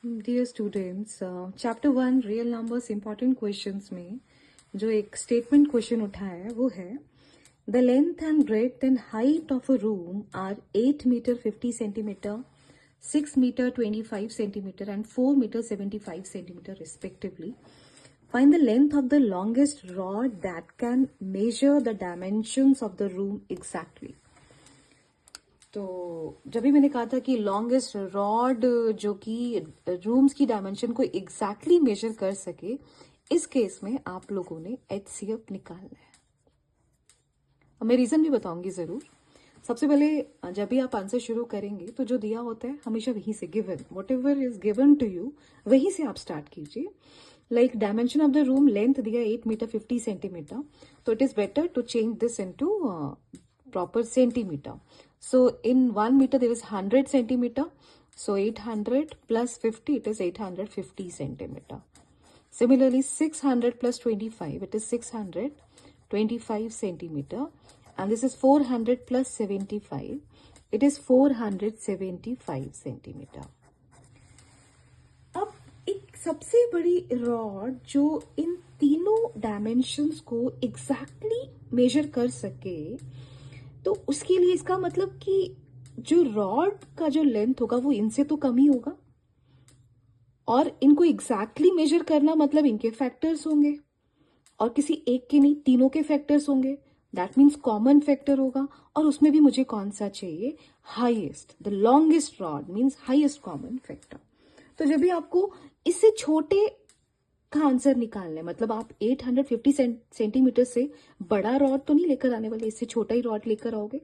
Dear students, chapter 1 real numbers important questions में जो एक स्टेटमेंट क्वेश्चन उठाया है वो है the length and breadth and height of a room are 8 metre 50 centimetre, 6 metre 25 centimetre and 4 metre 75 centimetre respectively. Find the length of the longest rod that can measure the dimensions of the room exactly. तो जब भी मैंने कहा था कि longest rod जो कि rooms की डायमेंशन को एग्जैक्टली मेजर कर सके, इस केस में आप लोगों ने HCF निकालना है. और मैं रीजन भी बताऊंगी जरूर. सबसे पहले जब भी आप आंसर शुरू करेंगे तो जो दिया होता है हमेशा वहीं से given, whatever is given to you वहीं से आप स्टार्ट कीजिए. Like dimension of the room length दिया 8 मीटर 50 सेंटीमीटर, तो it is better to change this into proper centimeter. So in 1 meter there is 100 centimeter. So 800 plus 50, it is 850 centimeter. Similarly 600 plus 25, it is 625 centimeter. And this is 400 plus 75, it is 475 centimeter. अब एक सबसे बड़ी rod जो इन तीनों dimensions को exactly major कर सके, तो उसके लिए इसका मतलब कि जो रॉड का जो लेंथ होगा वो इनसे तो कम ही होगा, और इनको एग्जैक्टली मेजर करना मतलब इनके फैक्टर्स होंगे, और किसी एक के नहीं तीनों के फैक्टर्स होंगे. दैट मीन्स कॉमन फैक्टर होगा, और उसमें भी मुझे कौन सा चाहिए? Highest. The longest rod means highest common factor. तो जब भी आपको इससे छोटे का आंसर निकालना है, मतलब आप 850 सेंटीमीटर से बड़ा रॉड तो नहीं लेकर आने वाले, इससे छोटा ही रॉड लेकर आओगे.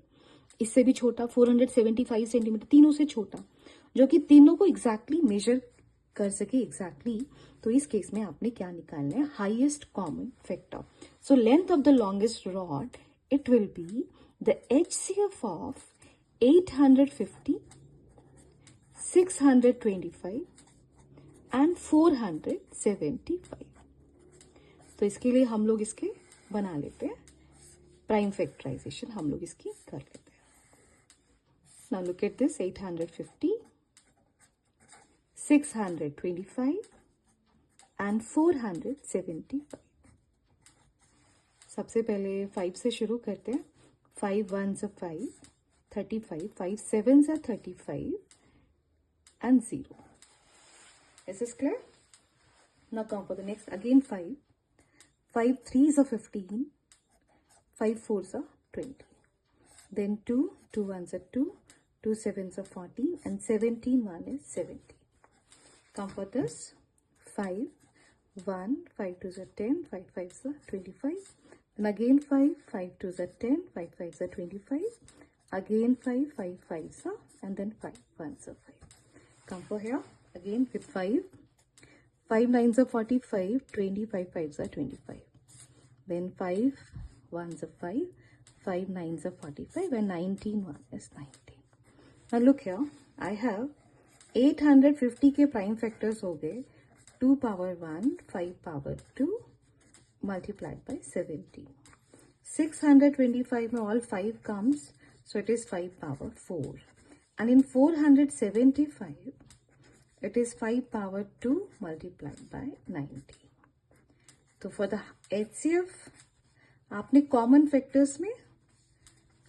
इससे भी छोटा 475 सेंटीमीटर, तीनों से छोटा, जो कि तीनों को एग्जैक्टली मेजर कर सके एग्जैक्टली. तो इस केस में आपने क्या निकालना है? Highest common factor. So length of the longest rod, it will be the HCF of 850, 625 and 475. तो इसके लिए हम लोग इसके बना लेते हैं प्राइम फैक्टराइजेशन, हम लोग इसकी कर लेते हैं. Now look at this. 850, 625 and 475. सबसे पहले 5 से शुरू करते हैं. 5 1s are 5, 35, 5 7s are 35 and 0. Is this clear? Now come for the next. Again 5. 5 3s are 15. 5 4s are 20. Then 2. 2 1s are 2. 2 7s are 14. And 17 1 is 70. Come for this. 5 1. 5 2s are 10. 5 5s are 25. And again 5. 5 2s are 10. 5 5s are 25. Again 5. 5 5s are. And then 5 1s are 5. Come for here. Again with 5. 5 9s are 45, 25 5s are 25. Then 5 1s are 5, 5 9s are 45, and 19 1 is 19. Now look here, I have 850 के prime factors हो गए 2 power 1, 5 power 2 multiplied by 17. 625 में all 5 comes, so it is 5 power 4. And in 475, it is 5 power 2 multiplied by 90. तो for the HCF आपने common factors में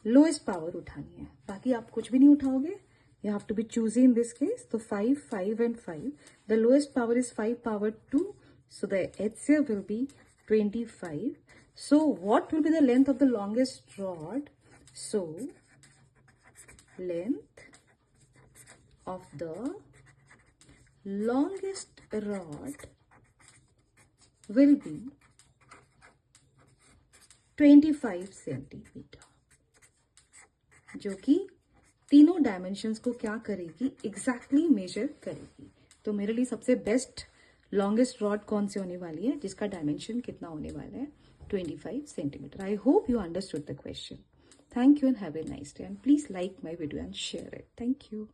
lowest power उठानी है, बाकी आप कुछ भी नहीं उठाओगे. You have to be choosy in this case. तो 5 5 and 5, the lowest power is 5 power 2, so the HCF will be 25. So what will be the length of the longest rod? So length of the longest rod will be 25 centimetre, जो कि तीनों dimensions को क्या करेगी? Exactly major करेगी. तो मेरे लिए सबसे बेस्ट लॉन्गेस्ट रॉड कौन सी होने वाली है, जिसका डायमेंशन कितना होने वाला है? 25 centimetre. I hope you understood the question. Thank you and have a nice day, and please like my video and share it. Thank you.